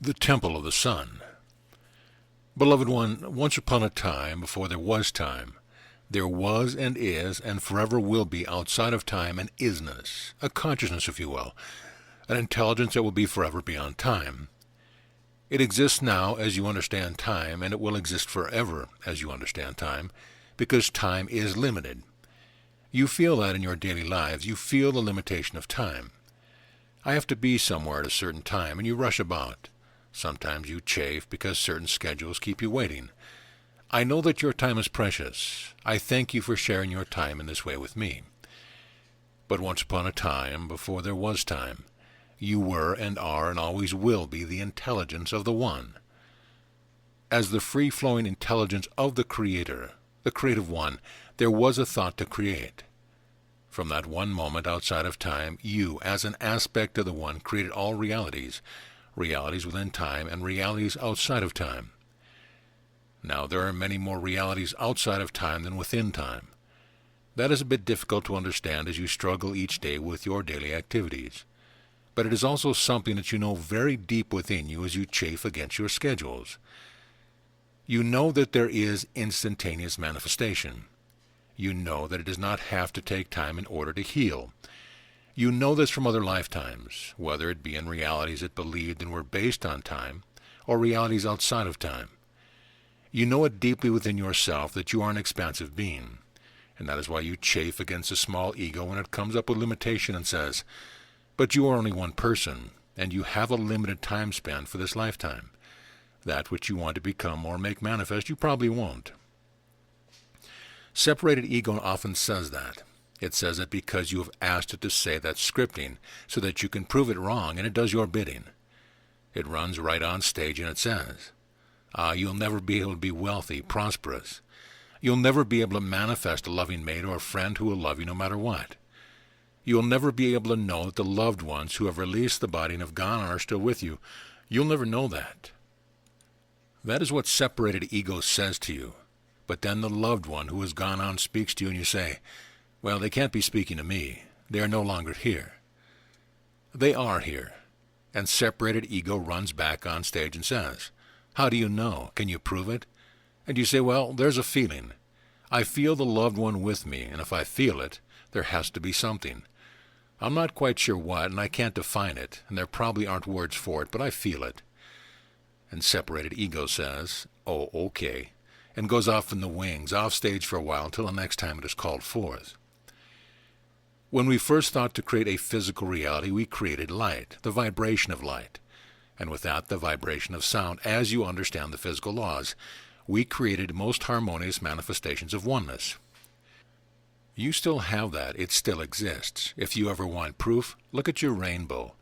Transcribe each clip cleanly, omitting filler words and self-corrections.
The Temple of the Sun. Beloved one, once upon a time, before there was and is and forever will be outside of time an isness, a consciousness, if you will, an intelligence that will be forever beyond time. It exists now as you understand time, and it will exist forever as you understand time, because time is limited. You feel that in your daily lives. You feel the limitation of time. I have to be somewhere at a certain time, and you rush about. Sometimes you chafe because certain schedules keep you waiting. I know that your time is precious. I thank you for sharing your time in this way with me. But once upon a time, before there was time, you were and are and always will be the intelligence of the One. As the free-flowing intelligence of the Creator, the Creative One, there was a thought to create. From that one moment outside of time, you, as an aspect of the One, created all realities, realities within time and realities outside of time. Now there are many more realities outside of time than within time. That is a bit difficult to understand as you struggle each day with your daily activities. But it is also something that you know very deep within you as you chafe against your schedules. You know that there is instantaneous manifestation. You know that it does not have to take time in order to heal. You know this from other lifetimes, whether it be in realities that believed and were based on time, or realities outside of time. You know it deeply within yourself that you are an expansive being, and that is why you chafe against a small ego when it comes up with limitation and says, "But you are only one person, and you have a limited time span for this lifetime. That which you want to become or make manifest, you probably won't." Separated ego often says that. It says it because you have asked it to say that scripting so that you can prove it wrong, and it does your bidding. It runs right on stage and it says, you'll never be able to be wealthy, prosperous. You'll never be able to manifest a loving mate or a friend who will love you no matter what. You'll never be able to know that the loved ones who have released the body and have gone on are still with you. You'll never know that. That is what separated ego says to you. But then the loved one who has gone on speaks to you and you say, "Well, they can't be speaking to me. They are no longer here." They are here. And separated ego runs back on stage and says, "How do you know? Can you prove it?" And you say, "Well, there's a feeling. I feel the loved one with me, and if I feel it, there has to be something. I'm not quite sure what, and I can't define it, and there probably aren't words for it, but I feel it." And separated ego says, "Oh, okay," and goes off in the wings, off stage for a while until the next time it is called forth. When we first thought to create a physical reality, we created light, the vibration of light, and with that the vibration of sound, as you understand the physical laws. We created most harmonious manifestations of oneness. You still have that. It still exists. If you ever want proof, look at your rainbow.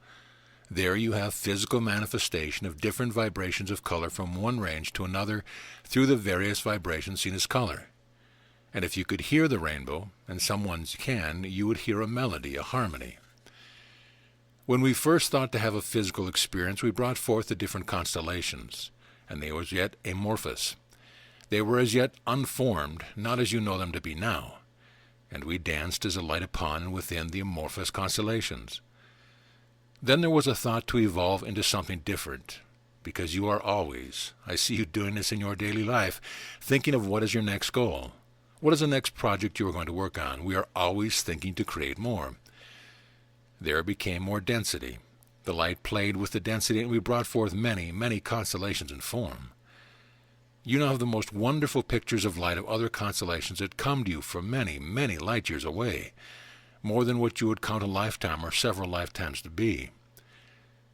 There you have physical manifestation of different vibrations of color from one range to another through the various vibrations seen as color. And if you could hear the rainbow, and some ones can, you would hear a melody, a harmony. When we first thought to have a physical experience, we brought forth the different constellations, and they were as yet amorphous. They were as yet unformed, not as you know them to be now. And we danced as a light upon and within the amorphous constellations. Then there was a thought to evolve into something different, because you are always, I see you doing this in your daily life, thinking of what is your next goal. What is the next project you are going to work on? We are always thinking to create more. There became more density. The light played with the density, and we brought forth many, many constellations in form. You now have the most wonderful pictures of light of other constellations that come to you from many, many light years away, more than what you would count a lifetime or several lifetimes to be.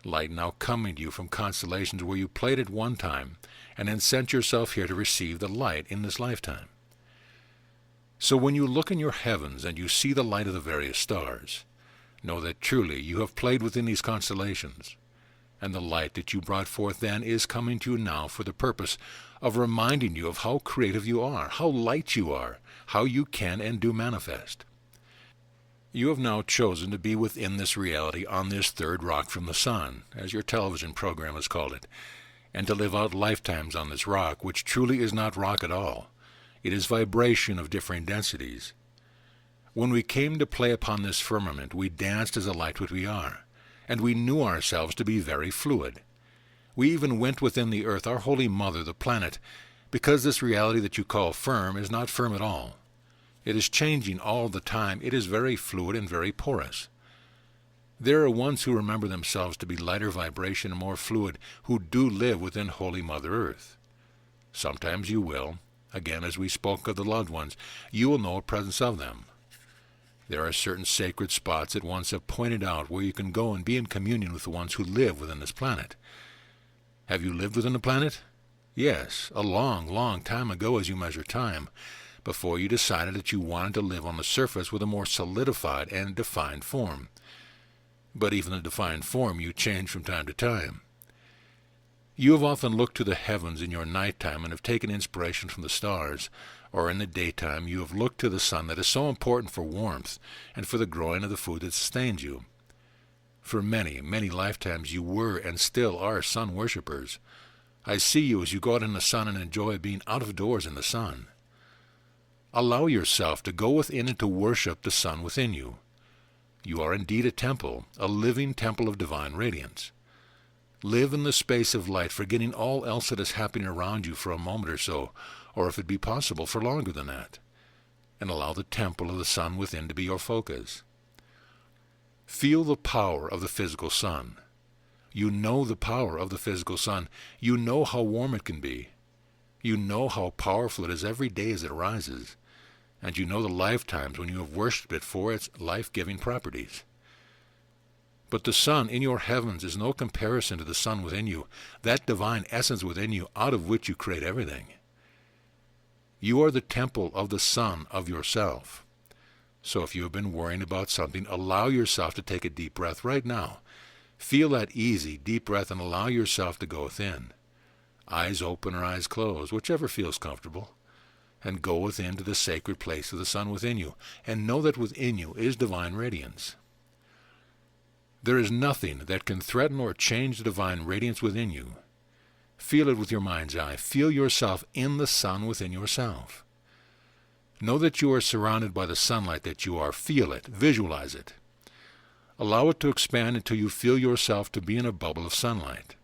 Light now coming to you from constellations where you played at one time, and then sent yourself here to receive the light in this lifetime. So when you look in your heavens and you see the light of the various stars, know that truly you have played within these constellations, and the light that you brought forth then is coming to you now for the purpose of reminding you of how creative you are, how light you are, how you can and do manifest. You have now chosen to be within this reality on this third rock from the sun, as your television program has called it, and to live out lifetimes on this rock, which truly is not rock at all. It is vibration of differing densities. When we came to play upon this firmament, we danced as a light which we are, and we knew ourselves to be very fluid. We even went within the earth, our holy mother, the planet, because this reality that you call firm is not firm at all. It is changing all the time. It is very fluid and very porous. There are ones who remember themselves to be lighter vibration and more fluid who do live within Holy Mother Earth. Sometimes you will, again as we spoke of the loved ones, you will know a presence of them. There are certain sacred spots that ones have pointed out where you can go and be in communion with the ones who live within this planet. Have you lived within the planet? Yes, a long, long time ago as you measure time, before you decided that you wanted to live on the surface with a more solidified and defined form. But even the defined form you change from time to time. You have often looked to the heavens in your nighttime and have taken inspiration from the stars, or in the daytime you have looked to the sun that is so important for warmth and for the growing of the food that sustains you. For many, many lifetimes you were and still are sun worshippers. I see you as you go out in the sun and enjoy being out of doors in the sun. Allow yourself to go within and to worship the sun within you. You are indeed a temple, a living temple of divine radiance. Live in the space of light, forgetting all else that is happening around you for a moment or so, or if it be possible, for longer than that, and allow the temple of the sun within to be your focus. Feel the power of the physical sun. You know the power of the physical sun. You know how warm it can be. You know how powerful it is every day as it rises. And you know the lifetimes when you have worshipped it for its life-giving properties. But the sun in your heavens is no comparison to the sun within you, that divine essence within you out of which you create everything. You are the temple of the sun of yourself. So if you have been worrying about something, allow yourself to take a deep breath right now. Feel that easy, deep breath and allow yourself to go within. Eyes open or eyes closed, whichever feels comfortable. And go within to the sacred place of the sun within you, and know that within you is divine radiance. There is nothing that can threaten or change the divine radiance within you. Feel it with your mind's eye. Feel yourself in the sun within yourself. Know that you are surrounded by the sunlight that you are. Feel it. Visualize it. Allow it to expand until you feel yourself to be in a bubble of sunlight.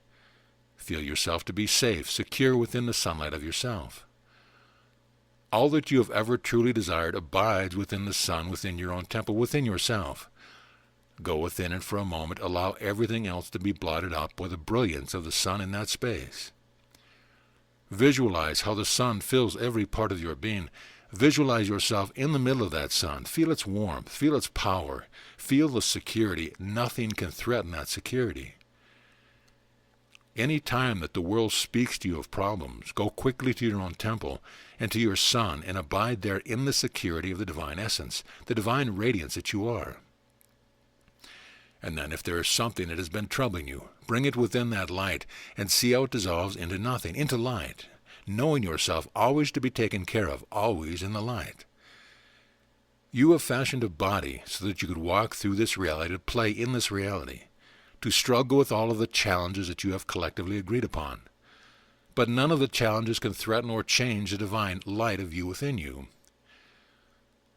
Feel yourself to be safe, secure within the sunlight of yourself. All that you have ever truly desired abides within the sun, within your own temple, within yourself. Go within and for a moment allow everything else to be blotted out by the brilliance of the sun in that space. Visualize how the sun fills every part of your being. Visualize yourself in the middle of that sun. Feel its warmth. Feel its power. Feel the security. Nothing can threaten that security. Any time that the world speaks to you of problems, go quickly to your own temple and to your sun and abide there in the security of the divine essence, the divine radiance that you are. And then if there is something that has been troubling you, bring it within that light and see how it dissolves into nothing, into light, knowing yourself always to be taken care of, always in the light. You have fashioned a body so that you could walk through this reality, to play in this reality, to struggle with all of the challenges that you have collectively agreed upon. But none of the challenges can threaten or change the divine light of you within you.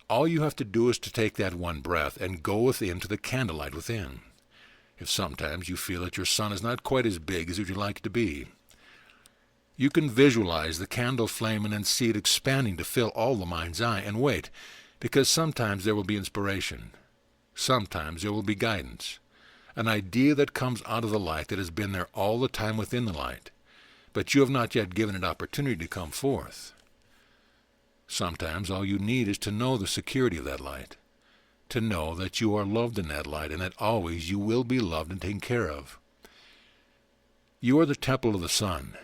All you have to do is to take that one breath and go within to the candlelight within. If sometimes you feel that your sun is not quite as big as you'd like it to be, you can visualize the candle flame and then see it expanding to fill all the mind's eye, and wait, because sometimes there will be inspiration. Sometimes there will be guidance. An idea that comes out of the light that has been there all the time within the light, but you have not yet given it opportunity to come forth. Sometimes all you need is to know the security of that light, to know that you are loved in that light and that always you will be loved and taken care of. You are the temple of the sun.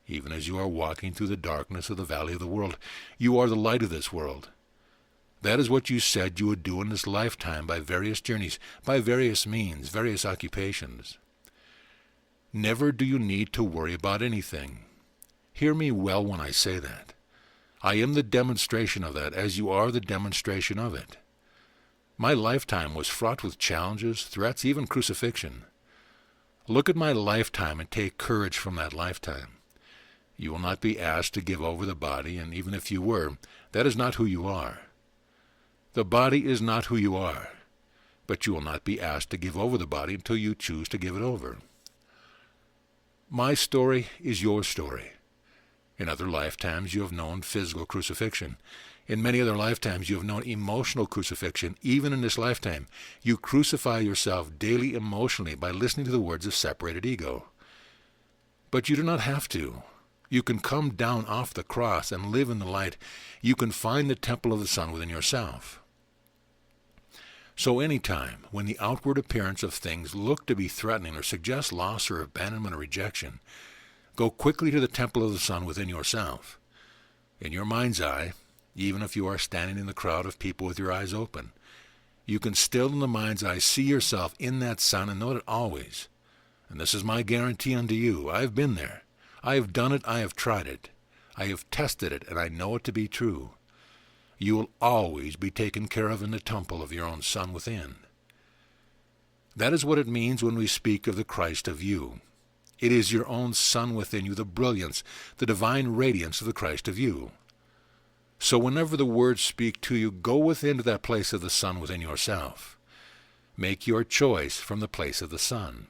Even as you are walking through the darkness of the valley of the world, you are the light of this world. That is what you said you would do in this lifetime by various journeys, by various means, various occupations. Never do you need to worry about anything. Hear me well when I say that. I am the demonstration of that, as you are the demonstration of it. My lifetime was fraught with challenges, threats, even crucifixion. Look at my lifetime and take courage from that lifetime. You will not be asked to give over the body, and even if you were, that is not who you are. The body is not who you are, but you will not be asked to give over the body until you choose to give it over. My story is your story. In other lifetimes you have known physical crucifixion. In many other lifetimes you have known emotional crucifixion. Even in this lifetime, you crucify yourself daily emotionally by listening to the words of separated ego. But you do not have to. You can come down off the cross and live in the light. You can find the temple of the sun within yourself. So any time when the outward appearance of things look to be threatening or suggest loss or abandonment or rejection, go quickly to the temple of the sun within yourself. In your mind's eye, even if you are standing in the crowd of people with your eyes open, you can still in the mind's eye see yourself in that sun and know it always. And this is my guarantee unto you. I have been there. I have done it. I have tried it. I have tested it, and I know it to be true. You will always be taken care of in the temple of your own sun within. That is what it means when we speak of the Christ of you. It is your own sun within you, the brilliance, the divine radiance of the Christ of you. So whenever the words speak to you, go within to that place of the sun within yourself. Make your choice from the place of the sun.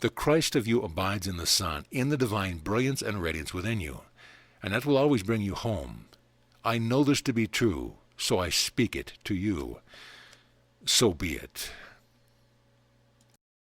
The Christ of you abides in the sun, in the divine brilliance and radiance within you, and that will always bring you home. I know this to be true, so I speak it to you. So be it.